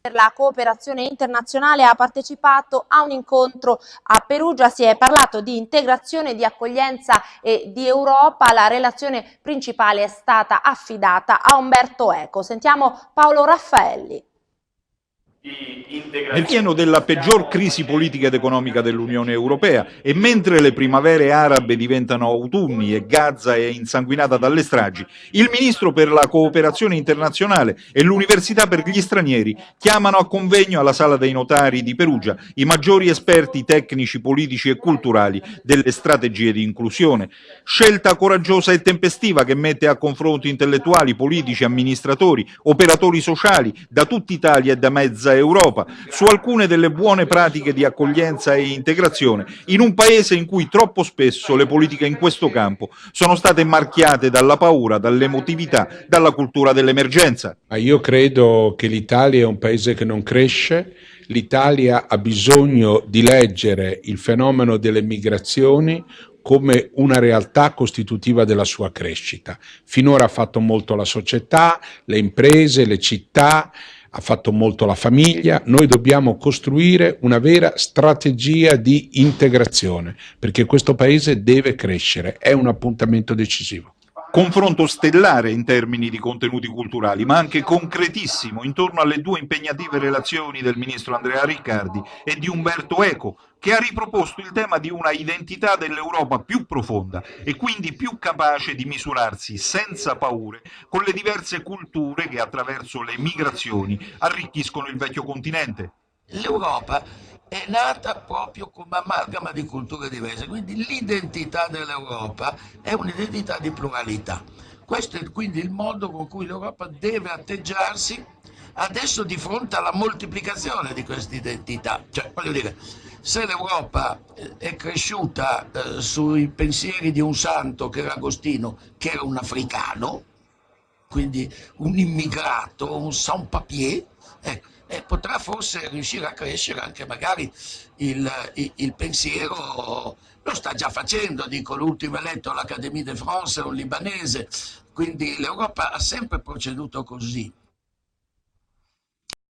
Per la cooperazione internazionale ha partecipato a un incontro a Perugia, si è parlato di integrazione, di accoglienza e di Europa. La relazione principale è stata affidata a Umberto Eco. Sentiamo Paolo Raffaelli. Nel pieno della peggior crisi politica ed economica dell'Unione Europea e mentre le primavere arabe diventano autunni e Gaza è insanguinata dalle stragi, il ministro per la cooperazione internazionale e l'Università per gli stranieri chiamano a convegno alla Sala dei Notari di Perugia i maggiori esperti tecnici, politici e culturali delle strategie di inclusione. Scelta coraggiosa e tempestiva che mette a confronto intellettuali, politici, amministratori, operatori sociali da tutta Italia e da mezza Europa su alcune delle buone pratiche di accoglienza e integrazione in un paese in cui troppo spesso le politiche in questo campo sono state marchiate dalla paura, dall'emotività, dalla cultura dell'emergenza. Io credo che l'Italia è un paese che non cresce. L'Italia ha bisogno di leggere il fenomeno delle migrazioni come una realtà costitutiva della sua crescita. Finora ha fatto molto la società, le imprese, le città, ha fatto molto la famiglia. Noi dobbiamo costruire una vera strategia di integrazione, perché questo paese deve crescere, è un appuntamento decisivo. Confronto stellare in termini di contenuti culturali, ma anche concretissimo intorno alle due impegnative relazioni del ministro Andrea Riccardi e di Umberto Eco, che ha riproposto il tema di una identità dell'Europa più profonda e quindi più capace di misurarsi senza paure con le diverse culture che attraverso le migrazioni arricchiscono il vecchio continente. L'Europa è nata proprio come amalgama di culture diverse, quindi l'identità dell'Europa è un'identità di pluralità. Questo è quindi il modo con cui l'Europa deve atteggiarsi adesso di fronte alla moltiplicazione di queste identità. Cioè, voglio dire, se l'Europa è cresciuta sui pensieri di un santo che era Agostino, che era un africano, quindi un immigrato, un sans-papier, ecco, e potrà forse riuscire a crescere anche magari il pensiero, lo sta già facendo, dico, l'ultimo eletto all'Académie de France è un libanese, quindi l'Europa ha sempre proceduto così.